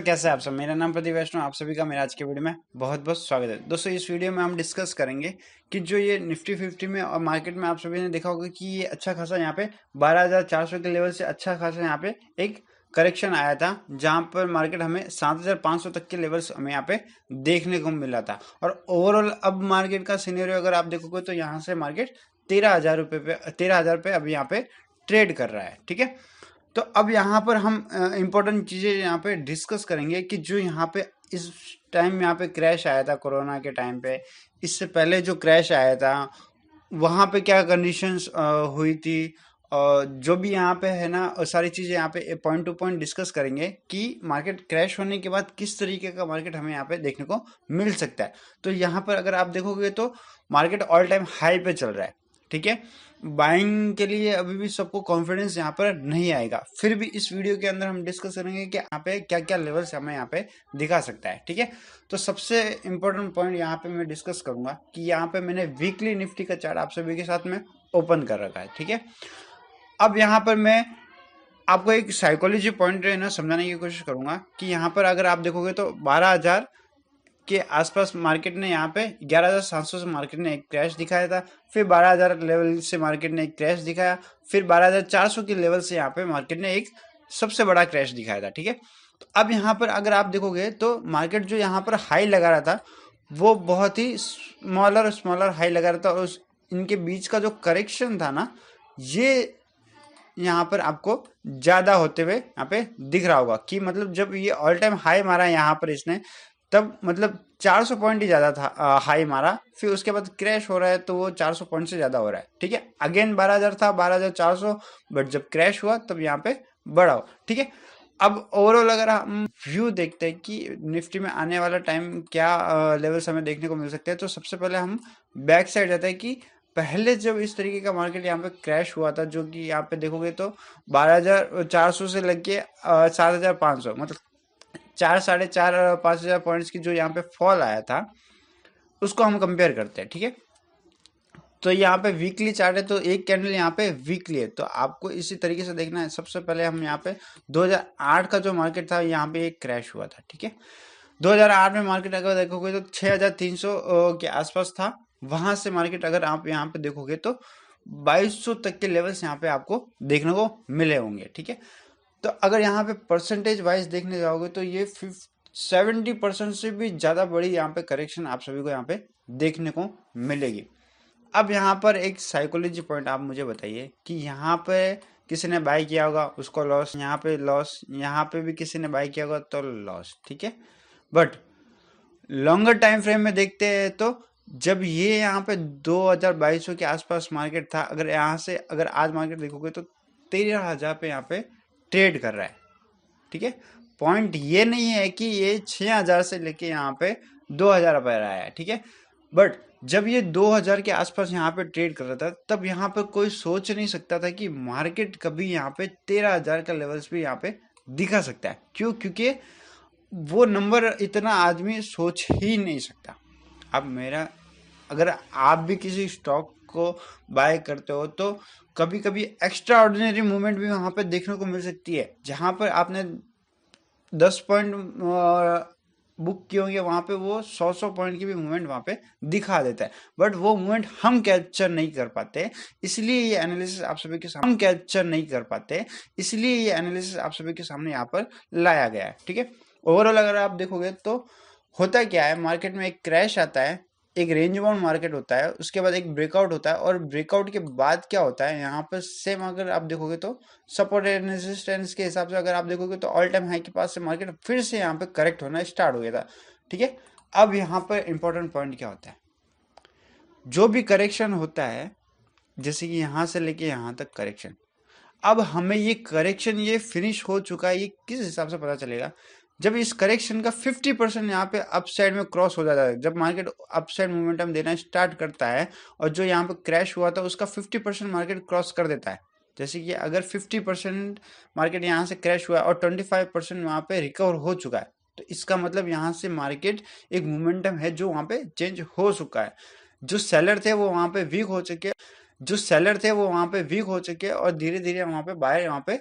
कैसे आप सब। मेरा नाम प्रदीप वैष्णव, आप सभी का मेरा आज के वीडियो में बहुत बहुत स्वागत है। दोस्तों इस वीडियो में हम डिस्कस करेंगे कि जो ये निफ्टी 50 में और मार्केट में आप सभी ने देखा होगा कि ये अच्छा खासा यहाँ पे 12,400 के लेवल से अच्छा खासा यहाँ पे एक करेक्शन आया था, जहां पर मार्केट हमें 7,500 तक के लेवल्स हमें यहाँ पे देखने को मिला था। और ओवरऑल अब मार्केट का सिनेरियो अगर आप देखोगे तो यहाँ से मार्केट 13,000 पे अभी यहाँ पे ट्रेड कर रहा है। ठीक है, तो अब यहाँ पर हम इम्पोर्टेंट चीज़ें यहाँ पे डिस्कस करेंगे कि जो यहाँ पे इस टाइम यहाँ पे क्रैश आया था कोरोना के टाइम पे, इससे पहले जो क्रैश आया था वहाँ पे क्या कंडीशंस हुई थी, और जो भी यहाँ पे है ना सारी चीज़ें यहाँ पे पॉइंट टू पॉइंट डिस्कस करेंगे कि मार्केट क्रैश होने के बाद किस तरीके का मार्केट हमें यहाँ पे देखने को मिल सकता है। तो यहाँ पर अगर आप देखोगे तो मार्केट ऑल टाइम हाई पे चल रहा है। ठीक है, बाइंग के लिए अभी भी सबको कॉन्फिडेंस यहाँ पर नहीं आएगा। फिर भी इस वीडियो के अंदर हम डिस्कस करेंगे कि यहाँ पे क्या क्या लेवल्स हमें यहाँ पे दिखा सकता है। ठीक है, तो सबसे इम्पोर्टेंट पॉइंट यहाँ पे मैं डिस्कस करूंगा कि यहाँ पे मैंने वीकली निफ्टी का चार्ट आप सभी के साथ में ओपन कर रखा है। ठीक है, अब यहाँ पर मैं आपको एक साइकोलॉजी पॉइंट है ना समझाने की कोशिश करूंगा कि यहाँ पर अगर आप देखोगे तो 12,000 के आसपास मार्केट ने यहाँ पे 11,700 से मार्केट ने एक क्रैश दिखाया था, फिर 12,000 लेवल से मार्केट ने एक क्रैश दिखाया, फिर 12,400 के लेवल से यहाँ पे मार्केट ने एक सबसे बड़ा क्रैश दिखाया था। ठीक है, तो अब यहाँ पर अगर आप देखोगे तो मार्केट जो यहाँ पर हाई लगा रहा था वो बहुत ही स्मॉलर हाई लगा रहा था, और इनके बीच का जो करेक्शन था ना ये यहाँ पर आपको ज्यादा होते हुए यहाँ पे दिख रहा होगा कि मतलब जब ये ऑल टाइम हाई मारा यहाँ पर इसने तब मतलब 400 पॉइंट ही ज्यादा था हाई मारा, फिर उसके बाद क्रैश हो रहा है तो वो 400 पॉइंट से ज्यादा हो रहा है। ठीक है, अगेन 12,000 था 12,400, बट जब क्रैश हुआ तब यहाँ पे बढ़ा हो। ठीक है, अब ओवरऑल अगर हम व्यू देखते हैं कि निफ्टी में आने वाला टाइम क्या लेवल्स हमें देखने को मिल सकते हैं, तो सबसे पहले हम बैक साइड जाते हैं कि पहले जब इस तरीके का मार्केट यहाँ पे क्रैश हुआ था, जो कि यहाँ पे देखोगे तो 12,400 से लेके 7,500, मतलब 4, 4.5, 5,000 पॉइंट्स की जो यहाँ पे फॉल आया था उसको हम कंपेयर करते हैं। ठीक है, तो यहाँ पे वीकली चार्ट है तो एक कैंडल यहाँ पे वीकली है, तो आपको इसी तरीके से देखना है। सबसे पहले हम यहाँ पे 2008 का जो मार्केट था यहाँ पे एक क्रैश हुआ था। ठीक है, 2008 में मार्केट अगर देखोगे तो 6,300 के आसपास था, वहां से मार्केट अगर आप यहाँ पे देखोगे तो 2,200 तक के लेवल्स यहाँ पे आपको देखने को मिले होंगे। ठीक है, तो अगर यहाँ पे परसेंटेज वाइज देखने जाओगे तो ये 70% से भी ज्यादा बड़ी यहाँ पे करेक्शन आप सभी को यहाँ पे देखने को मिलेगी। अब यहाँ पर एक साइकोलॉजी पॉइंट आप मुझे बताइए कि यहाँ पे किसी ने बाय किया होगा उसको लॉस, यहाँ पे लॉस, यहाँ पे भी किसी ने बाय किया होगा तो लॉस। ठीक है, बट लॉन्गर टाइम फ्रेम में देखते हैं तो जब ये यहाँ पे 2,200 के आसपास मार्केट था, अगर यहाँ से अगर आज मार्केट देखोगे तो 13,000 पे यहाँ पे ट्रेड कर रहा है। ठीक है, पॉइंट ये नहीं है कि ये 6,000 से लेके यहाँ पे 2,000 पर आया है। ठीक है, बट जब ये 2,000 के आसपास यहाँ पे ट्रेड कर रहा था तब यहाँ पे कोई सोच नहीं सकता था कि मार्केट कभी यहाँ पे 13,000 का लेवल्स भी यहाँ पे दिखा सकता है। क्यों? क्योंकि वो नंबर इतना आदमी सोच ही नहीं सकता। अब मेरा अगर आप भी किसी स्टॉक को बाय करते हो तो कभी कभी एक्स्ट्रा ऑर्डिनरी मूवमेंट भी वहां पे देखने को मिल सकती है, जहां पर आपने 10 पॉइंट बुक किए होंगे वहां पे वो 100 पॉइंट की भी मूवमेंट वहां पे दिखा देता है, बट वो मूवमेंट हम कैप्चर नहीं कर पाते। इसलिए ये एनालिसिस आप सभी के सामने हम कैप्चर नहीं कर पाते, इसलिए ये एनालिसिस आप सभी के सामने यहाँ पर लाया गया है। ठीक है, ओवरऑल अगर आप देखोगे तो होता क्या है, मार्केट में एक क्रैश आता है, एक रेंज बाउंड मार्केट होता है, उसके बाद एक ब्रेकआउट होता है, और ब्रेकआउट के बाद क्या होता है यहाँ पर सेम अगर आप देखोगे तो सपोर्ट एंड रेजिस्टेंस के हिसाब से अगर आप देखोगे तो ऑल टाइम हाई के पास से मार्केट फिर से यहाँ पे करेक्ट होना स्टार्ट हो गया था। ठीक है, अब यहाँ पर इंपॉर्टेंट पॉइंट क्या होता है, जो भी करेक्शन होता है जैसे कि यहाँ से लेके यहाँ तक करेक्शन, अब हमें ये करेक्शन ये फिनिश हो चुका है ये किस हिसाब से पता चलेगा, जब इस करेक्शन का 50% यहाँ पे अप साइड में क्रॉस हो जाता है, जब मार्केट अप साइड मोमेंटम देना स्टार्ट करता है और जो यहाँ पे क्रैश हुआ था उसका 50% मार्केट क्रॉस कर देता है। जैसे कि अगर 50% मार्केट यहाँ से क्रैश हुआ और 25% वहाँ पे रिकवर हो चुका है, तो इसका मतलब यहाँ से मार्केट एक मोमेंटम है जो वहाँ पे चेंज हो चुका है। जो सेलर थे वो वहाँ पे वीक हो चुके, और धीरे धीरे वहाँ पे बायर यहाँ पे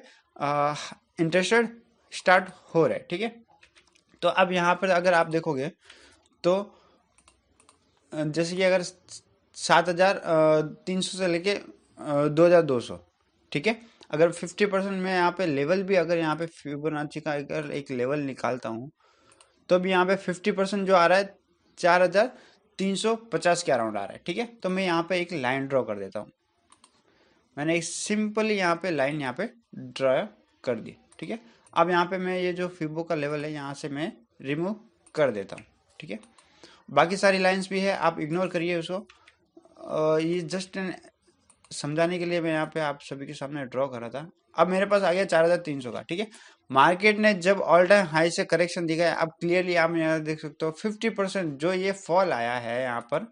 इंटरेस्टेड स्टार्ट हो रहे। ठीक है, तो अब यहाँ पर अगर आप देखोगे तो जैसे कि अगर 7,300 से लेके 2,200, ठीक है, अगर 50% में यहाँ पे लेवल भी, अगर यहाँ पे फिबोनाची का अगर एक लेवल निकालता हूँ तो अभी यहाँ पे 50% जो आ रहा है 4,350 के अराउंड आ रहा है, ठीक है। तो मैं यहाँ पे एक लाइन ड्रॉ कर देता हूँ। मैंने एक सिंपल यहाँ पे लाइन यहाँ पे ड्रॉ कर दी, ठीक है। अब यहाँ पे मैं ये जो फिबो का लेवल है यहाँ से मैं रिमूव कर देता हूँ, ठीक है। बाकी सारी लाइंस भी है, आप इग्नोर करिए उसको। ये जस्ट समझाने के लिए मैं यहाँ पे आप सभी के सामने ड्रॉ कर रहा था। अब मेरे पास आ गया 4,300 का, ठीक है। मार्केट ने जब ऑल टाइम हाई से करेक्शन दिखा है, अब क्लियरली आप यहाँ देख सकते हो 50% जो ये फॉल आया है यहाँ पर,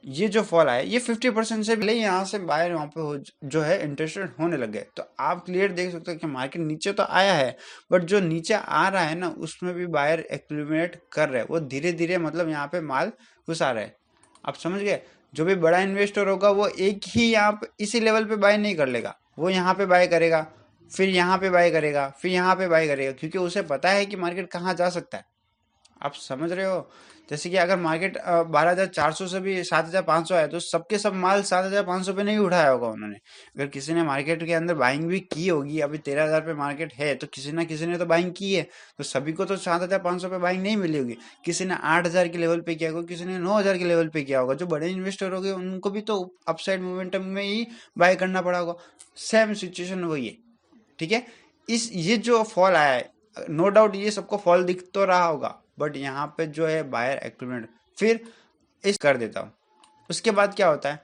ये जो फॉल आया ये 50% से पहले यहाँ से बायर वहाँ पे जो है इंटरेस्टेड होने लग गए। तो आप क्लियर देख सकते हो कि मार्केट नीचे तो आया है, बट जो नीचे आ रहा है ना उसमें भी बायर एक्यूमुलेट कर रहे हैं, वो धीरे धीरे मतलब यहाँ पे माल घुसा रहे हैं। आप समझ गए। जो भी बड़ा इन्वेस्टर होगा वो एक ही यहाँ पे इसी लेवल पे बाय नहीं कर लेगा, वो यहाँ पे बाय करेगा, फिर यहाँ पे बाय करेगा, फिर यहाँ पे बाय करेगा, क्योंकि उसे पता है कि मार्केट कहाँ जा सकता है। आप समझ रहे हो। जैसे कि अगर मार्केट 12,400 से भी 7,500 है तो सबके सब माल 7,500 पे नहीं उठाया होगा उन्होंने। अगर किसी ने मार्केट के अंदर बाइंग भी की होगी, अभी 13,000 पे मार्केट है तो किसी ना किसी ने तो बाइंग की है, तो सभी को तो 7,500 पे बाइंग नहीं मिली होगी। किसी ने 8,000 के लेवल पे किया होगा, किसी ने 9,000 के लेवल पे किया होगा। जो बड़े इन्वेस्टर हो गए उनको भी तो अपसाइड मोमेंटम में ही बाय करना पड़ा होगा। सेम सिचुएशन वही है, ठीक है। ये जो फॉल आया है, नो डाउट ये सबको फॉल दिख तो रहा होगा, बट यहाँ पे जो है बायर एक्यूमुलेट फिर इस कर देता हूँ। उसके बाद क्या होता है,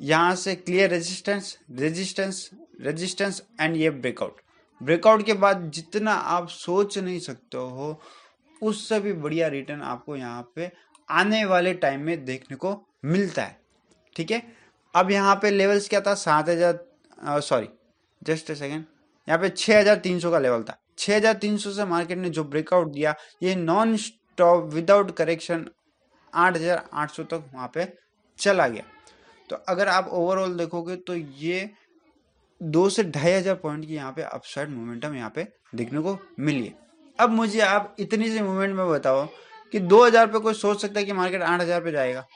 यहाँ से clear resistance resistance resistance and ये ब्रेकआउट के बाद जितना आप सोच नहीं सकते हो उससे भी बढ़िया रिटर्न आपको यहाँ पे आने वाले टाइम में देखने को मिलता है, ठीक है। अब यहाँ पे लेवल्स क्या था, 7,000 सॉरी जस्ट ए सेकेंड, यहाँ पे 6,300 का लेवल था। 6,300 से मार्केट ने जो ब्रेकआउट दिया ये नॉन स्टॉप विदाउट करेक्शन 8,800 तक वहाँ पे चला गया। तो अगर आप ओवरऑल देखोगे तो ये 2 से 2,500 पॉइंट की यहाँ पे अपसाइड मोमेंटम यहाँ पे देखने को मिली है। अब मुझे आप इतनी सी मूवमेंट में बताओ कि 2,000 पे कोई सोच सकता है कि मार्केट 8,000 पे जाएगा?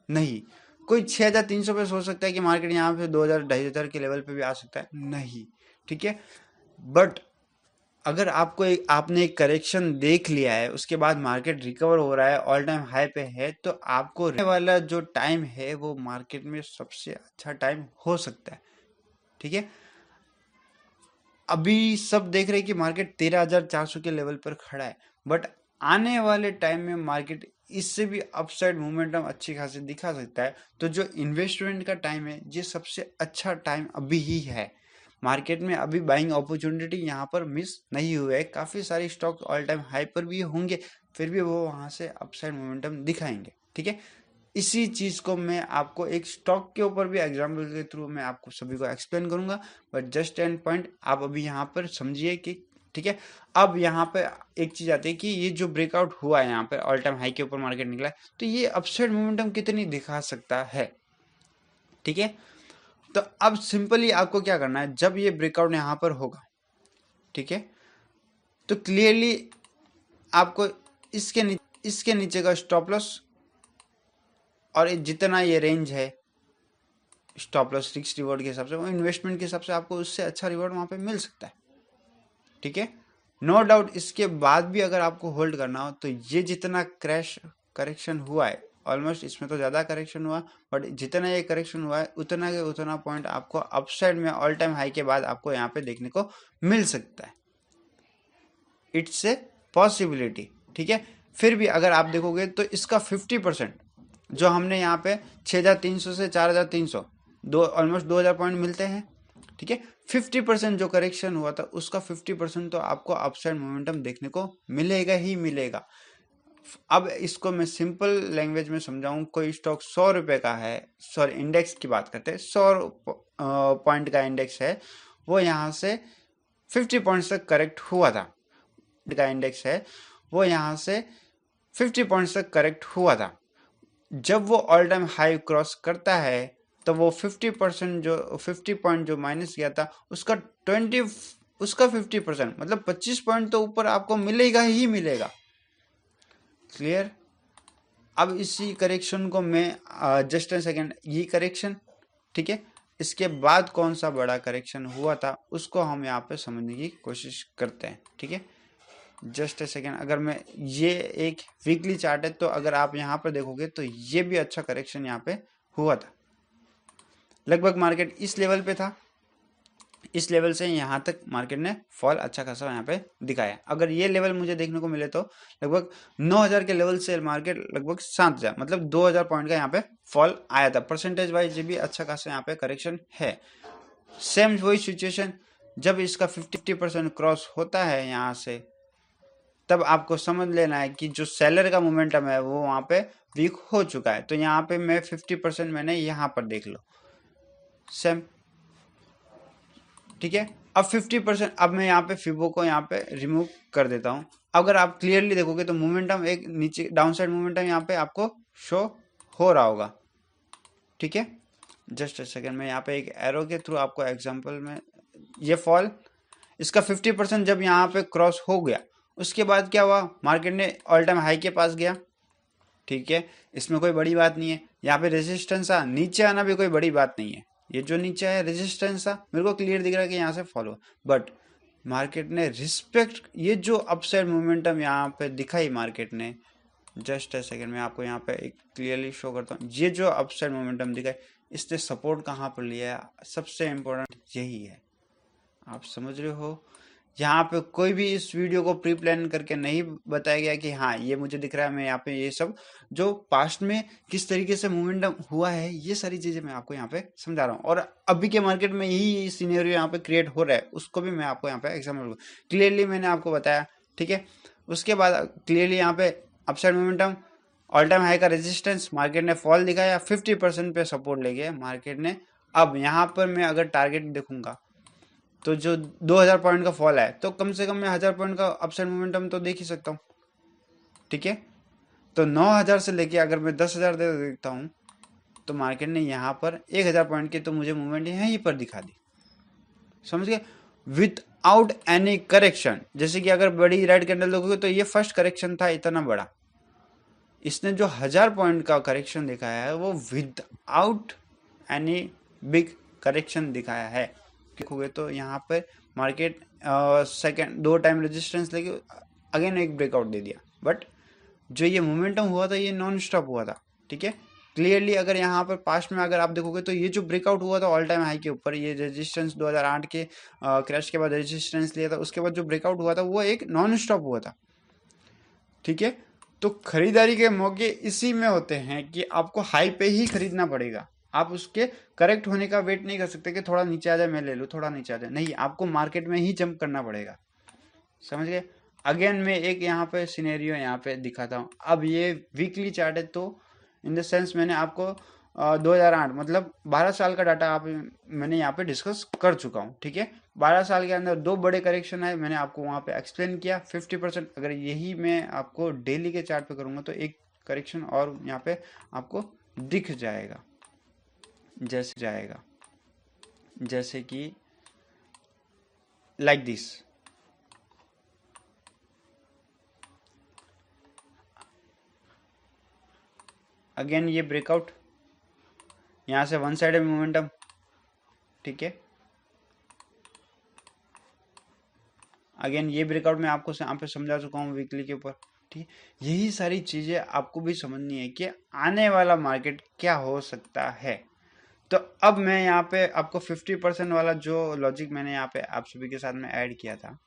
नहीं। कोई 6,300 पे सोच सकता है कि मार्केट यहाँ पे 2,000 2,500 के लेवल पे भी आ सकता है? नहीं, ठीक है। बट अगर आपने एक करेक्शन देख लिया है, उसके बाद मार्केट रिकवर हो रहा है, ऑल टाइम हाई पे है, तो आपको रहने वाला जो टाइम है वो मार्केट में सबसे अच्छा टाइम हो सकता है, ठीक है। अभी सब देख रहे हैं कि मार्केट 13,400 के लेवल पर खड़ा है, बट आने वाले टाइम में मार्केट इससे भी अपसाइड मोमेंटम अच्छी खासी दिखा सकता है। तो जो इन्वेस्टमेंट का टाइम है ये सबसे अच्छा टाइम अभी ही है। मार्केट में अभी बाइंग अपॉर्चुनिटी यहाँ पर मिस नहीं हुए है। काफ़ी सारी स्टॉक ऑल टाइम हाई पर भी होंगे, फिर भी वो वहाँ से अपसाइड मोमेंटम दिखाएंगे, ठीक है। इसी चीज़ को मैं आपको एक स्टॉक के ऊपर भी एग्जाम्पल के थ्रू मैं आपको सभी को एक्सप्लेन करूंगा, बट जस्ट एंड पॉइंट आप अभी यहाँ पर समझिए कि ठीक है। अब यहाँ पे एक चीज़ आती है कि ये जो ब्रेकआउट हुआ है यहाँ पे ऑल टाइम हाई के ऊपर मार्केट निकला है, तो ये अपसाइड मोमेंटम कितनी दिखा सकता है, ठीक है। तो अब सिंपली आपको क्या करना है, जब ये ब्रेकआउट यहाँ पर होगा, ठीक है, तो क्लियरली आपको इसके नीचे का स्टॉप लॉस और जितना ये रेंज है स्टॉप लॉस रिस्क रिवॉर्ड के हिसाब से, वो इन्वेस्टमेंट के हिसाब से आपको उससे अच्छा रिवॉर्ड वहाँ पे मिल सकता है, ठीक है। नो डाउट इसके बाद भी अगर आपको होल्ड करना हो तो ये जितना करेक्शन हुआ है, ऑलमोस्ट इसमें तो ज़्यादा करेक्शन हुआ, बट जितना ये करेक्शन हुआ है उतना के उतना पॉइंट आपको अपसाइड में ऑल टाइम हाई के बाद आपको यहाँ पे देखने को मिल सकता है। इट्स ए पॉसिबिलिटी, ठीक है। फिर भी अगर आप देखोगे तो इसका 50% जो हमने यहाँ पे 6,300 से 4,300 ऑलमोस्ट 2,000 पॉइंट मिलते हैं, ठीक है। 50% जो करेक्शन हुआ था उसका 50% तो आपको अपसाइड मोमेंटम देखने को मिलेगा ही मिलेगा। अब इसको मैं सिंपल लैंग्वेज में समझाऊं, कोई स्टॉक 100 रुपए का है, सॉरी इंडेक्स की बात करते हैं, 100 पॉइंट का इंडेक्स है, वो यहाँ से 50 पॉइंट्स तक करेक्ट हुआ था, का इंडेक्स है वो यहाँ से 50 पॉइंट्स तक करेक्ट हुआ था। जब वो ऑल टाइम हाई क्रॉस करता है तो वो 50% जो 50 पॉइंट जो माइनस किया था उसका उसका 50%, मतलब 25 पॉइंट तो ऊपर आपको मिलेगा ही मिलेगा। क्लियर। अब इसी करेक्शन को मैं जस्ट अ सेकेंड, ये करेक्शन, ठीक है, इसके बाद कौन सा बड़ा करेक्शन हुआ था उसको हम यहाँ पे समझने की कोशिश करते हैं। ठीक है, जस्ट अ सेकेंड। अगर मैं, ये एक वीकली चार्ट है, तो अगर आप यहाँ पर देखोगे तो ये भी अच्छा करेक्शन यहाँ पे हुआ था। लगभग मार्केट इस लेवल पे था, इस लेवल से यहाँ तक मार्केट ने फॉल अच्छा खासा यहाँ पे दिखाया। अगर ये लेवल मुझे देखने को मिले तो लगभग 9000 के लेवल से मार्केट लगभग 7000, मतलब 2000 पॉइंट का यहाँ पे फॉल आया था। परसेंटेज वाइज ये भी अच्छा खासा यहाँ पे करेक्शन है। सेम वही सिचुएशन, जब इसका 50% क्रॉस होता है यहाँ से, तब आपको समझ लेना है कि जो सेलर का मोमेंटम है वो वहाँ पे वीक हो चुका है। तो यहाँ पे मैं 50% मैंने यहाँ पर देख लो सेम, ठीक है। अब 50%, अब मैं यहाँ पे फिबो को यहाँ पे रिमूव कर देता हूँ। अगर आप क्लियरली देखोगे तो मोमेंटम एक नीचे डाउन साइड मोमेंटम यहाँ पे आपको शो हो रहा होगा। ठीक है, जस्ट अ सेकेंड, मैं यहाँ पे एक एरो के थ्रू आपको एग्जांपल में, ये फॉल इसका 50% जब यहाँ पे क्रॉस हो गया, उसके बाद क्या हुआ, मार्केट ने ऑल टाइम हाई के पास गया। ठीक है, इसमें कोई बड़ी बात नहीं है। यहाँ पे रेजिस्टेंस आ, नीचे आना भी कोई बड़ी बात नहीं है। ये जो नीचे है रेजिस्टेंस आ, मेरे को क्लियर दिख रहा है कि यहाँ से फॉलो, बट मार्केट ने रिस्पेक्ट, ये जो अपसाइड मोमेंटम यहाँ पे दिखाई मार्केट ने, जस्ट अ सेकेंड मैं आपको यहाँ पे एक क्लियरली शो करता हूँ। ये जो अपसाइड मोमेंटम दिखाई, इसने सपोर्ट कहाँ पर लिया है, सबसे इम्पोर्टेंट यही है। आप समझ रहे हो, यहाँ पे कोई भी इस वीडियो को प्री प्लान करके नहीं बताया गया कि हाँ ये मुझे दिख रहा है, मैं यहाँ पे ये सब जो पास्ट में किस तरीके से मोमेंटम हुआ है, ये सारी चीजें मैं आपको यहाँ पे समझा रहा हूँ। और अभी के मार्केट में यही सिनेरियो यहाँ पे क्रिएट हो रहा है, उसको भी मैं आपको यहाँ पे एग्जाम्पल क्लियरली मैंने आपको बताया। ठीक है, उसके बाद क्लियरली यहाँ पे upside momentum, all time high का रेजिस्टेंस, मार्केट ने फॉल दिखाया, 50% पे सपोर्ट ले गया मार्केट ने। अब यहाँ पर मैं अगर टारगेट देखूंगा तो जो 2000 पॉइंट का फॉल है, तो कम से कम मैं 1000 पॉइंट का अपसाइड मोमेंटम तो देख ही सकता हूँ। ठीक है, तो 9000 से लेके अगर मैं 10,000 दे देखता हूँ, तो मार्केट ने यहाँ पर 1000 पॉइंट की तो मुझे मूवमेंट यहीं पर दिखा दी। समझ गए, विदाउट एनी करेक्शन। जैसे कि अगर बड़ी रेड कैंडल देखोगे तो ये फर्स्ट करेक्शन था इतना बड़ा, इसने जो 1000 पॉइंट का करेक्शन दिखाया है वो विदाउट एनी बिग करेक्शन दिखाया है। देखोगे तो यहाँ पर मार्केट सेकंड 2 टाइम रेजिस्टेंस लेके अगेन एक ब्रेकआउट दे दिया, बट जो ये मोमेंटम हुआ था ये नॉन स्टॉप हुआ था। ठीक है, क्लियरली अगर यहाँ पर पास्ट में अगर आप देखोगे तो ये जो ब्रेकआउट हुआ था ऑल टाइम हाई के ऊपर, ये रेजिस्टेंस 2008 के क्रैश के बाद रेजिस्टेंस लिया था, उसके बाद जो ब्रेकआउट हुआ था वो एक नॉन स्टॉप हुआ था। ठीक है, तो खरीदारी के मौके इसी में होते हैं कि आपको हाई पे ही खरीदना पड़ेगा। आप उसके करेक्ट होने का वेट नहीं कर सकते कि थोड़ा नीचे आ जाए मैं ले लूँ, थोड़ा नीचे आ जाए, नहीं, आपको मार्केट में ही जंप करना पड़ेगा। समझ गए। अगेन मैं एक यहाँ पे सिनेरियो यहाँ पे दिखाता हूँ। अब ये वीकली चार्ट है, तो इन द सेंस मैंने आपको 2008 मतलब 12 साल का डाटा आप मैंने यहाँ पे डिस्कस कर चुका हूँ। ठीक है, 12 साल के अंदर 2 बड़े करेक्शन है, मैंने आपको वहाँ पे एक्सप्लेन किया। 50%, अगर यही मैं आपको डेली के चार्ट पे करूँगा तो एक करेक्शन और यहाँ पे आपको दिख जाएगा, जैसे कि लाइक दिस। अगेन ये ब्रेकआउट, यहाँ से वन साइड मोमेंटम। ठीक है, अगेन ये ब्रेकआउट मैं आपको यहाँ पे समझा चुका हूँ वीकली के ऊपर। ठीक है, यही सारी चीजें आपको भी समझनी है कि आने वाला मार्केट क्या हो सकता है। तो अब मैं यहाँ पे आपको 50% वाला जो लॉजिक मैंने यहाँ पे आप सभी के साथ में ऐड किया था,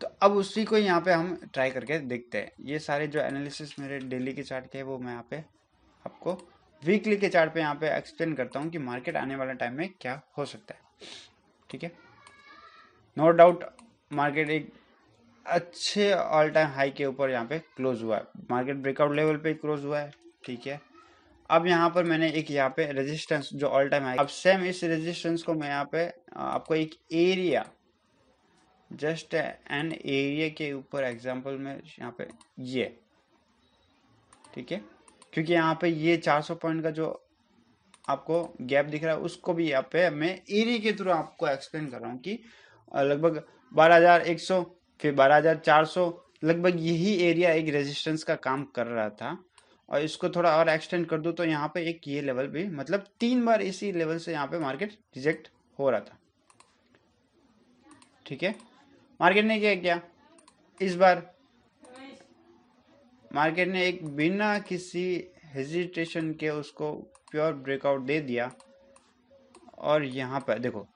तो अब उसी को यहाँ पे हम ट्राई करके देखते हैं। ये सारे जो एनालिसिस मेरे डेली के चार्ट के है वो मैं यहाँ पे आपको वीकली के चार्ट पे यहाँ पे एक्सप्लेन करता हूँ कि मार्केट आने वाले टाइम में क्या हो सकता है। ठीक है, नो डाउट मार्केट एक अच्छे ऑल टाइम हाई के ऊपर यहाँ पे क्लोज हुआ है, मार्केट ब्रेकआउट लेवल पे क्लोज हुआ है। ठीक है, अब यहाँ पर मैंने एक यहाँ पे रेजिस्टेंस जो ऑल टाइम हाई, अब सेम इस रेजिस्टेंस को मैं यहाँ पे आपको एक एरिया, जस्ट एन एरिया के ऊपर एग्जांपल में यहाँ पे ये, ठीक है, क्योंकि यहाँ पे ये 400 पॉइंट का जो आपको गैप दिख रहा है उसको भी यहाँ पे मैं एरिया के थ्रू आपको एक्सप्लेन कर रहा हूँ कि लगभग 12,100, फिर 12,400, लगभग यही एरिया एक रेजिस्टेंस का काम कर रहा था। और इसको थोड़ा और एक्सटेंड कर दूं तो यहाँ पे एक ये लेवल भी, मतलब 3 बार इसी लेवल से यहाँ पे मार्केट रिजेक्ट हो रहा था। ठीक है, मार्केट ने क्या किया इस बार, मार्केट ने एक बिना किसी हेजिटेशन के उसको प्योर ब्रेकआउट दे दिया। और यहाँ पर देखो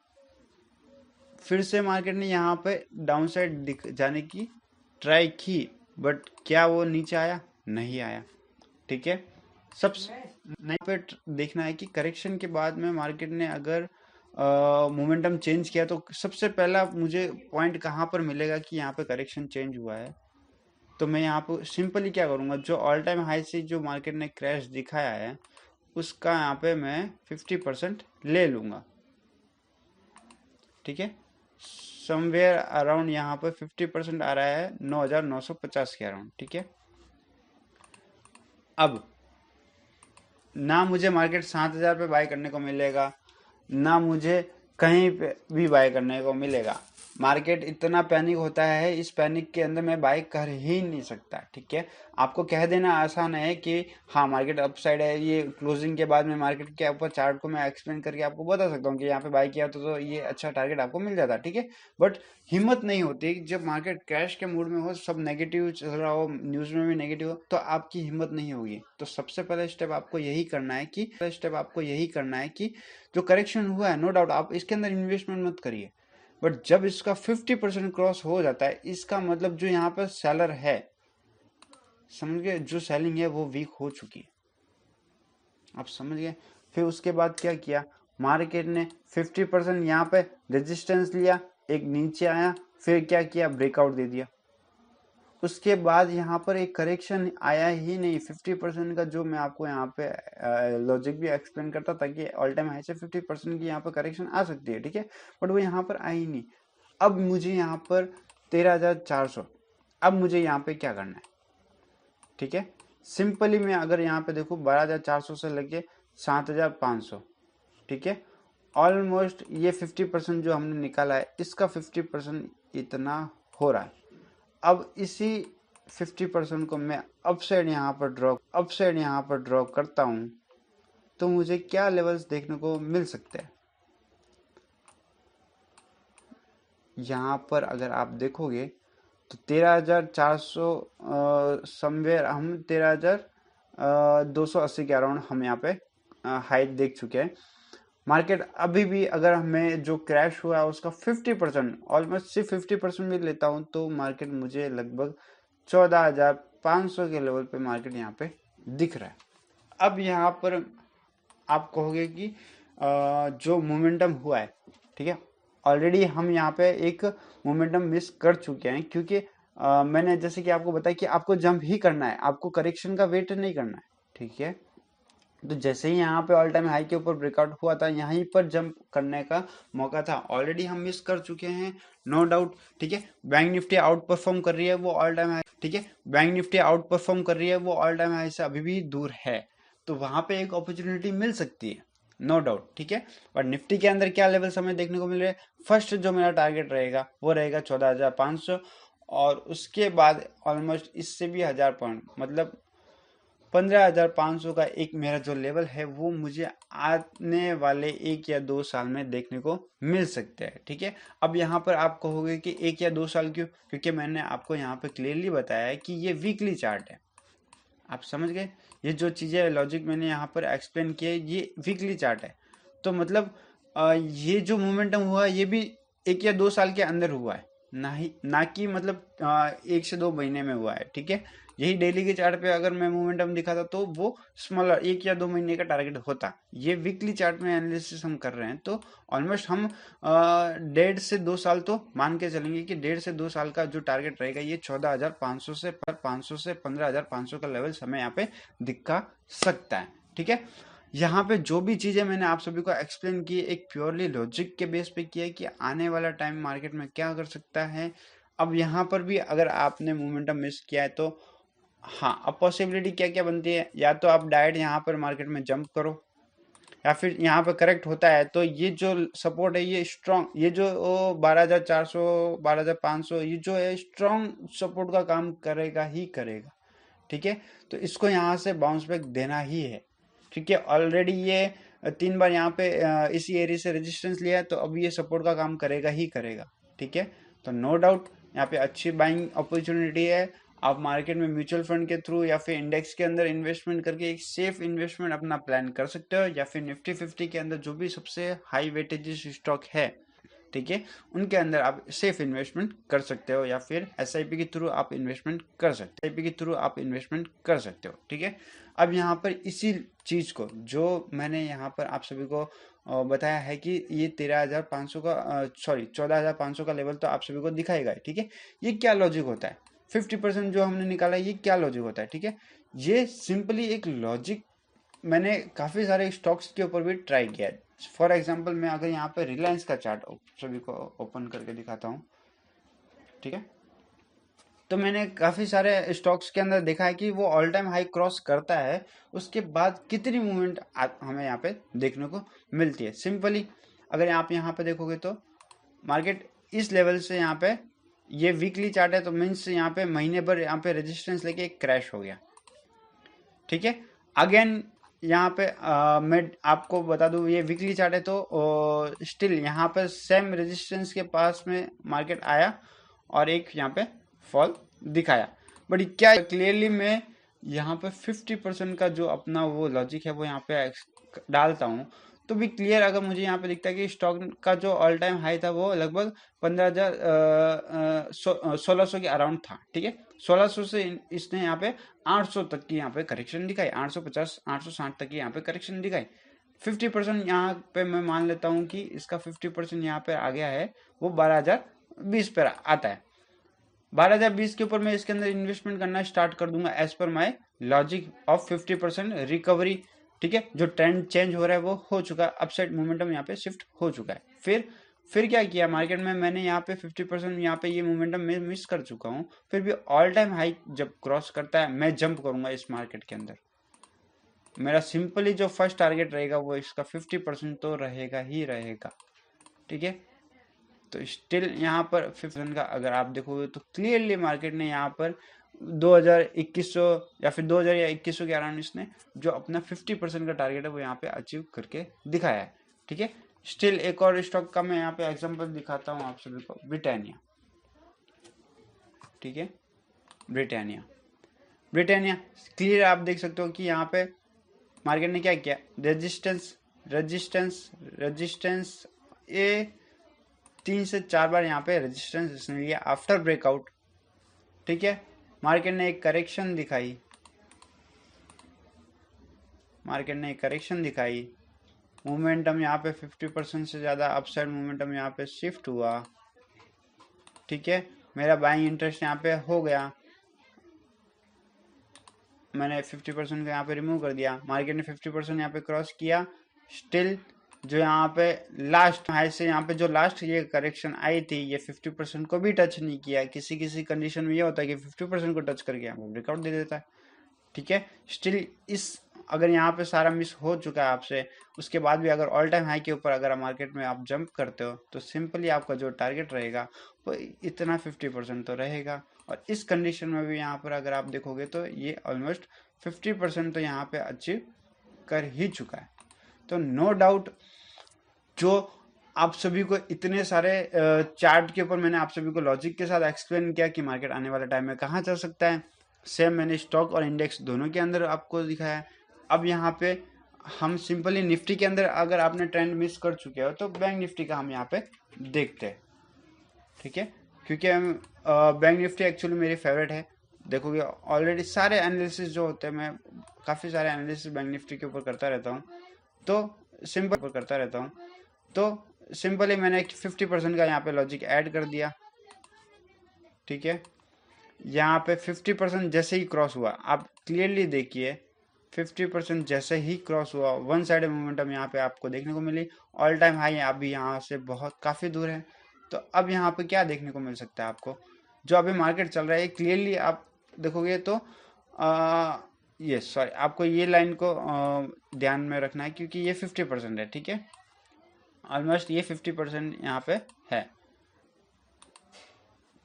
फिर से मार्केट ने यहाँ पे डाउन साइड जाने की ट्राई की, बट क्या वो नीचे आया? नहीं आया। ठीक है, सब यहाँ पे देखना है कि करेक्शन के बाद में मार्केट ने अगर मोमेंटम चेंज किया तो सबसे पहला मुझे पॉइंट कहाँ पर मिलेगा कि यहाँ पे करेक्शन चेंज हुआ है। तो मैं यहाँ पे सिंपली क्या करूँगा, जो ऑल टाइम हाई से जो मार्केट ने क्रैश दिखाया है उसका यहाँ पे मैं 50% ले लूँगा। ठीक है, समवेयर अराउंड यहाँ पे 50% आ रहा है 9,950 के अराउंड। ठीक है, अब ना मुझे मार्केट 7,000 पे बाय करने को मिलेगा, ना मुझे कहीं पे भी बाय करने को मिलेगा। मार्केट इतना पैनिक होता है, इस पैनिक के अंदर मैं बाय कर ही नहीं सकता। ठीक है, आपको कह देना आसान है कि हाँ मार्केट अपसाइड है, ये क्लोजिंग के बाद में मार्केट के ऊपर चार्ट को मैं एक्सप्लेन करके आपको बता सकता हूँ कि यहाँ पे बाय किया तो ये अच्छा टारगेट आपको मिल जाता है। ठीक है, बट हिम्मत नहीं होती जब मार्केट क्रैश के मूड में हो, सब नेगेटिव चल रहा हो, न्यूज में भी नेगेटिव हो, तो आपकी हिम्मत नहीं होगी। तो सबसे पहले स्टेप आपको यही करना है कि जो करेक्शन हुआ है नो डाउट आप इसके अंदर इन्वेस्टमेंट मत करिए, बट जब इसका 50% क्रॉस हो जाता है इसका मतलब जो यहाँ पर सेलर है, समझ गए, जो सेलिंग है वो वीक हो चुकी है। आप समझ गए। फिर उसके बाद क्या किया मार्केट ने, 50% यहाँ पे रेजिस्टेंस लिया, एक नीचे आया, फिर क्या किया ब्रेकआउट दे दिया। उसके बाद यहाँ पर एक करेक्शन आया ही नहीं। 50% का जो मैं आपको यहाँ पे लॉजिक भी एक्सप्लेन करता था कि ऑल टाइम हाई से 50% की यहाँ पर करेक्शन आ सकती है। ठीक है, बट वो यहाँ पर आई नहीं। अब मुझे यहाँ पर 13,400, अब मुझे यहाँ पे क्या करना है? ठीक है, सिंपली मैं अगर यहाँ पे देखूँ 12,400 से लेके 7,500, ठीक है, ऑलमोस्ट ये 50% जो हमने निकाला है इसका 50% इतना हो रहा है। अब इसी 50% को मैं अपसाइड यहाँ पर ड्रॉ करता हूँ तो मुझे क्या लेवल्स देखने को मिल सकते हैं? यहाँ पर अगर आप देखोगे तो 13,400 समवेयर, हम 13,280 के अराउंड हम यहाँ पे हाइट देख चुके हैं। मार्केट अभी भी अगर हमें जो क्रैश हुआ है उसका 50%, ऑलमोस्ट सिर्फ 50% भी लेता हूँ तो मार्केट मुझे लगभग 14,500 के लेवल पे मार्केट यहाँ पे दिख रहा है। अब यहाँ पर आप कहोगे कि जो मोमेंटम हुआ है, ठीक है, ऑलरेडी हम यहाँ पे एक मोमेंटम मिस कर चुके हैं, क्योंकि मैंने जैसे कि आपको बताया कि आपको जंप ही करना है, आपको करेक्शन का वेट नहीं करना है। ठीक है, तो जैसे ही यहाँ पे ऑल टाइम हाई के ऊपर ब्रेकआउट हुआ था यहीं पर जंप करने का मौका था, ऑलरेडी हम मिस कर चुके हैं, नो डाउट। ठीक है, बैंक निफ्टी आउट परफॉर्म कर रही है, वो ऑल टाइम हाई, ठीक है, बैंक निफ्टी आउट परफॉर्म कर रही है, वो ऑल टाइम हाई से अभी भी दूर है, तो वहां पे एक अपॉर्चुनिटी मिल सकती है, नो डाउट। ठीक है, और निफ्टी के अंदर क्या लेवल हमें देखने को मिल रहे हैं? फर्स्ट जो मेरा टारगेट रहेगा वो रहेगा 14,500, और उसके बाद ऑलमोस्ट इससे भी 1000 पॉइंट, मतलब 15,500 का एक मेरा जो लेवल है वो मुझे आने वाले 1 या 2 साल में देखने को मिल सकते हैं। ठीक है, अब यहाँ पर आप कहोगे कि 1 या 2 साल क्यों? क्योंकि मैंने आपको यहाँ पे क्लियरली बताया है कि ये वीकली चार्ट है। आप समझ गए, ये जो चीज़ें लॉजिक मैंने यहाँ पर एक्सप्लेन किया ये वीकली चार्ट है। तो मतलब ये जो मोमेंटम हुआ ये भी 1 या 2 साल के अंदर हुआ है, ना कि मतलब 1 से 2 महीने में हुआ है। ठीक है, यही डेली के चार्ट पे अगर मैं मोमेंटम दिखाता तो वो स्मॉलर 1 या 2 महीने का टारगेट होता। ये वीकली चार्ट में एनालिसिस हम कर रहे हैं तो ऑलमोस्ट हम 1.5 से 2 साल तो मान के चलेंगे कि 1.5 से 2 साल का जो टारगेट रहेगा ये 14,500 से 15,500 का लेवल हमें यहाँ पे दिखा सकता है। ठीक है, यहाँ पे जो भी चीज़ें मैंने आप सभी को एक्सप्लेन की एक प्योरली लॉजिक के बेस पे किया है कि आने वाला टाइम मार्केट में क्या कर सकता है। अब यहाँ पर भी अगर आपने मोमेंटम मिस किया है तो हाँ, अब पॉसिबिलिटी क्या क्या बनती है, या तो आप डायरेक्ट यहाँ पर मार्केट में जंप करो, या फिर यहाँ पे करेक्ट होता है तो ये जो सपोर्ट है ये स्ट्रॉन्ग, ये जो 12,400 12,500 ये जो है स्ट्रॉन्ग सपोर्ट का काम करेगा ही करेगा। ठीक है, तो इसको यहाँ से बाउंस बैक देना ही है। ठीक है, ऑलरेडी ये 3 बार यहाँ पे इसी एरिया से रेजिस्टेंस लिया है, तो अब ये सपोर्ट का काम करेगा ही करेगा। ठीक है, तो नो डाउट यहाँ पे अच्छी बाइंग अपॉर्चुनिटी है। आप मार्केट में म्यूचुअल फंड के थ्रू या फिर इंडेक्स के अंदर इन्वेस्टमेंट करके एक सेफ इन्वेस्टमेंट अपना प्लान कर सकते हो, या फिर निफ्टी 50 के अंदर जो भी सबसे हाई वेटेज स्टॉक है, ठीक है, उनके अंदर आप सेफ इन्वेस्टमेंट कर सकते हो, या फिर एसआईपी के थ्रू आप इन्वेस्टमेंट कर सकते हो, एसआईपी के थ्रू आप इन्वेस्टमेंट कर सकते हो। ठीक है, अब यहाँ पर इसी चीज को जो मैंने यहाँ पर आप सभी को बताया है कि ये 13,500 का सॉरी 14,500 का लेवल तो आप सभी को दिखाएगा। ठीक है, ये क्या लॉजिक होता है, 50% जो हमने निकाला है ये क्या लॉजिक होता है। ठीक है, ये सिंपली एक लॉजिक मैंने काफी सारे स्टॉक्स के ऊपर भी ट्राई किया है। फॉर एग्जाम्पल मैं अगर यहाँ पे रिलायंस का चार्ट सभी को ओपन करके दिखाता हूँ। ठीक है, तो मैंने काफी सारे स्टॉक्स के अंदर देखा है कि वो ऑल टाइम हाई क्रॉस करता है, उसके बाद कितनी मूवमेंट हमें यहाँ पे देखने को मिलती है। सिंपली अगर आप यहाँ पे देखोगे तो मार्केट इस लेवल से यहाँ पे, ये वीकली चार्ट है तो मीन्स यहाँ पे महीने भर यहाँ पे रेजिस्टेंस लेके एक क्रैश हो गया। ठीक है, अगेन यहाँ पे मैं आपको बता दूं ये वीकली चार्ट है तो स्टिल यहाँ पे सेम रेजिस्टेंस के पास में मार्केट आया और एक यहाँ पे फॉल दिखाया। बट क्या क्लियरली मैं यहाँ पे 50% का जो अपना वो लॉजिक है वो यहाँ पे डालता हूँ तो भी क्लियर अगर मुझे यहाँ पे दिखता है कि स्टॉक का जो ऑल टाइम हाई था वो लगभग 1600 के अराउंड था। ठीक है, 1600 से इसने यहाँ पे 800 तक की यहाँ पे करेक्शन दिखाई, 850 860 तक की यहाँ पे करेक्शन दिखाई। 50% यहाँ पे मैं मान लेता हूँ कि इसका 50% यहाँ पे आ गया है, वो 12,020 पर आता है। 12,020 के ऊपर मैं इसके अंदर इन्वेस्टमेंट करना स्टार्ट कर दूंगा as per my logic of 50% recovery. ठीक है, जो ट्रेंड चेंज हो रहा है वो हो चुका है, अपसाइड मोमेंटम यहाँ पे शिफ्ट हो चुका है। फिर क्या किया मार्केट में, मैंने यहाँ पे 50% यहाँ पे ये मोमेंटम मैं मिस कर चुका हूँ, फिर भी ऑल टाइम हाई जब क्रॉस करता है मैं जंप करूंगा इस मार्केट के अंदर। मेरा सिंपली जो फर्स्ट टारगेट रहेगा वो इसका 50% तो रहेगा ही रहेगा। ठीक है, तो स्टिल यहाँ पर 50% का अगर आप देखोगे तो क्लियरली मार्केट ने यहाँ पर 2,2100 या फिर 2,000 या 2100 के अराउंड इसने जो अपना 50% का टारगेट है वो यहाँ पे अचीव करके दिखाया है। ठीक है, स्टिल एक और स्टॉक का मैं यहाँ पे एग्जांपल दिखाता हूँ आप सभी को, ब्रिटानिया। ठीक है, ब्रिटानिया क्लियर आप देख सकते हो कि यहाँ पे मार्केट ने क्या किया, रेजिस्टेंस ये 3 से 4 बार यहाँ पे रेजिस्टेंस इसने लिया आफ्टर ब्रेकआउट। ठीक है, मार्केट ने एक करेक्शन दिखाई, मोमेंटम यहाँ पे 50% से ज़्यादा अपसाइड मोमेंटम यहाँ पे शिफ्ट हुआ। ठीक है, मेरा बाइंग इंटरेस्ट यहाँ पे हो गया, मैंने 50% को यहाँ पे रिमूव कर दिया। मार्केट ने 50% यहाँ पे क्रॉस किया, स्टिल जो यहाँ पे लास्ट हाई से यहाँ पे जो लास्ट ये करेक्शन आई थी ये 50% को भी टच नहीं किया। किसी कंडीशन में ये होता है कि 50% को टच करके यहाँ पे ब्रेकआउट दे देता है। ठीक है, स्टिल इस अगर यहाँ पे सारा मिस हो चुका है आपसे, उसके बाद भी अगर ऑल टाइम हाई के ऊपर अगर मार्केट में आप जंप करते हो तो सिंपली आपका जो टारगेट रहेगा वो इतना 50% तो रहेगा। और इस कंडीशन में भी यहाँ पर अगर आप देखोगे तो ये ऑलमोस्ट 50% तो यहाँ पे अचीव कर ही चुका है। तो नो डाउट जो आप सभी को इतने सारे चार्ट के ऊपर मैंने आप सभी को लॉजिक के साथ एक्सप्लेन किया कि मार्केट आने वाले टाइम में कहाँ चल सकता है, सेम मैंने स्टॉक और इंडेक्स दोनों के अंदर आपको दिखाया है। अब यहाँ पे हम सिंपली निफ्टी के अंदर अगर आपने ट्रेंड मिस कर चुके हो तो बैंक निफ्टी का हम यहाँ पे देखते हैं। ठीक है, क्योंकि हम बैंक निफ्टी एक्चुअली मेरी फेवरेट है। देखोगे ऑलरेडी सारे एनालिसिस जो होते हैं, मैं काफ़ी सारे एनालिसिस बैंक निफ्टी के ऊपर करता रहता हूँ, तो सिंपली मैंने 50% का यहाँ पे लॉजिक ऐड कर दिया। ठीक है, यहाँ पे 50% जैसे ही क्रॉस हुआ, आप क्लियरली देखिए 50% जैसे ही क्रॉस हुआ, वन साइड मोमेंटम यहाँ पे आपको देखने को मिली। ऑल टाइम हाई अभी यहाँ से बहुत काफ़ी दूर है। तो अब यहाँ पे क्या देखने को मिल सकता है आपको, जो अभी मार्केट चल रहा है क्लियरली आप देखोगे तो ये सॉरी, आपको ये लाइन को ध्यान में रखना है क्योंकि ये 50% है, ठीक है, ऑलमोस्ट ये 50% यहाँ पे है।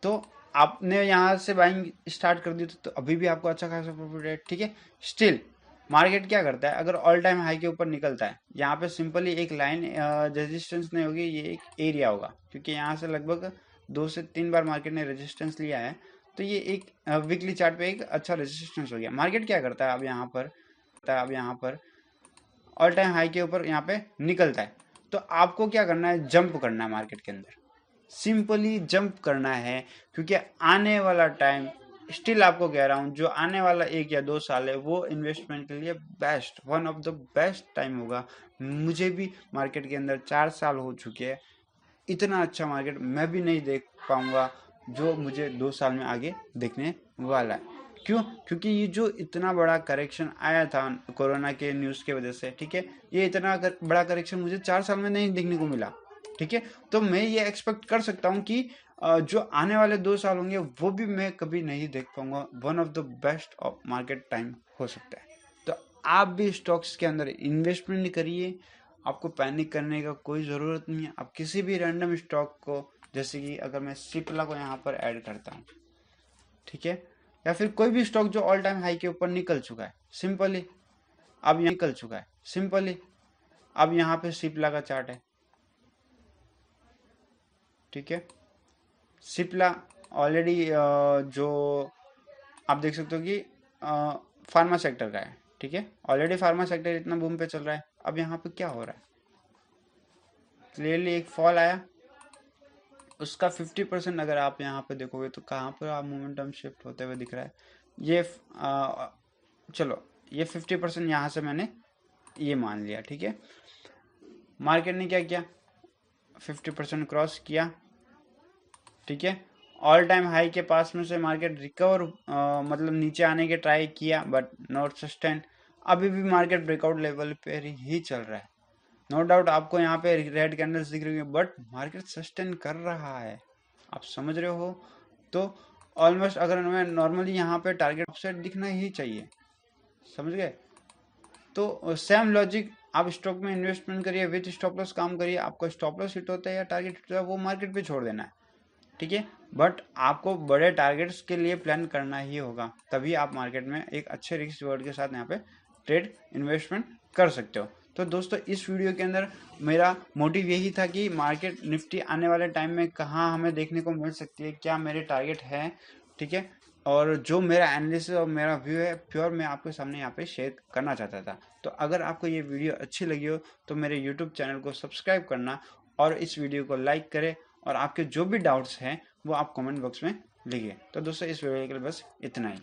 तो आपने यहाँ से बाइंग स्टार्ट कर दी तो अभी भी आपको अच्छा खासा प्रॉफिट है, ठीक है। स्टिल मार्केट क्या करता है, अगर ऑल टाइम हाई के ऊपर निकलता है, यहाँ पे सिंपली एक लाइन रेजिस्टेंस नहीं होगी, ये एक एरिया होगा, क्योंकि यहाँ से लगभग 2 से 3 बार मार्केट ने रेजिस्टेंस लिया है, तो ये एक वीकली चार्ट पे एक अच्छा रेजिस्टेंस हो गया। मार्केट क्या करता है, अब यहाँ पर ऑल टाइम हाई के ऊपर यहाँ पे निकलता है, तो आपको क्या करना है, जंप करना है मार्केट के अंदर, सिंपली जंप करना है, क्योंकि आने वाला टाइम, स्टिल आपको कह रहा हूँ, जो आने वाला 1 या 2 साल है वो इन्वेस्टमेंट के लिए best, one of the best time होगा। मुझे भी मार्केट के अंदर 4 साल हो चुके हैं, इतना अच्छा मार्केट मैं भी नहीं देख पाऊंगा जो मुझे 2 साल में आगे देखने वाला है। क्यों? क्योंकि ये जो इतना बड़ा करेक्शन आया था कोरोना के न्यूज़ के वजह से, ठीक है, ये इतना बड़ा करेक्शन मुझे 4 साल में नहीं देखने को मिला, ठीक है। तो मैं ये एक्सपेक्ट कर सकता हूँ कि जो आने वाले 2 साल होंगे वो भी मैं कभी नहीं देख पाऊंगा, one of the best of market time हो सकता है। तो आप भी स्टॉक्स के अंदर इन्वेस्टमेंट करिए, आपको पैनिक करने का कोई ज़रूरत नहीं है। आप किसी भी रैंडम स्टॉक को, जैसे कि अगर मैं सिप्ला को यहाँ पर ऐड करता हूँ, ठीक है, या फिर कोई भी स्टॉक जो ऑल टाइम हाई के ऊपर निकल चुका है, सिंपली अब यहाँ निकल चुका है, सिंपली अब यहाँ पे सिप्ला का चार्ट है, ठीक है। सिप्ला ऑलरेडी जो आप देख सकते हो कि फार्मा सेक्टर का है, ठीक है, ऑलरेडी फार्मा सेक्टर इतना बूम पे चल रहा है। अब यहाँ पे क्या हो रहा है, क्लियरली एक फॉल आया, उसका 50% अगर आप यहाँ पे देखोगे तो कहाँ पर आप मोमेंटम शिफ्ट होते हुए दिख रहा है। ये चलो ये 50% यहाँ से मैंने ये मान लिया, ठीक है। मार्केट ने क्या किया, 50% क्रॉस किया, ठीक है, ऑल टाइम हाई के पास में से मार्केट रिकवर मतलब नीचे आने के ट्राई किया, बट नॉट सस्टेन। अभी भी मार्केट ब्रेकआउट लेवल पे ही चल रहा है, नो डाउट आपको यहाँ पे रेड कैंडल्स दिख रही है, बट मार्केट सस्टेन कर रहा है, आप समझ रहे हो। तो ऑलमोस्ट अगर मैं नॉर्मली यहाँ पे टारगेट अपसाइड दिखना ही चाहिए, समझ गए। तो सेम लॉजिक, आप स्टॉक में इन्वेस्टमेंट करिए, विथ स्टॉप लॉस काम करिए, आपको स्टॉप लॉस हिट होता है या टारगेट हिट होता है वो मार्केट पे छोड़ देना है, ठीक है। बट आपको बड़े टारगेट्स के लिए प्लान करना ही होगा, तभी आप मार्केट में एक अच्छे रिस्क रिवॉर्ड के साथ यहाँ पे ट्रेड इन्वेस्टमेंट कर सकते हो। तो दोस्तों इस वीडियो के अंदर मेरा मोटिव यही था कि मार्केट निफ्टी आने वाले टाइम में कहाँ हमें देखने को मिल सकती है, क्या मेरे टारगेट है, ठीक है, और जो मेरा एनालिसिस और मेरा व्यू है प्योर मैं आपके सामने यहाँ पे शेयर करना चाहता था। तो अगर आपको ये वीडियो अच्छी लगी हो तो मेरे यूट्यूब चैनल को सब्सक्राइब करना और इस वीडियो को लाइक करें, और आपके जो भी डाउट्स हैं वो आप कमेंट बॉक्स में लिखिए। तो दोस्तों इस वीडियो के लिए बस इतना ही।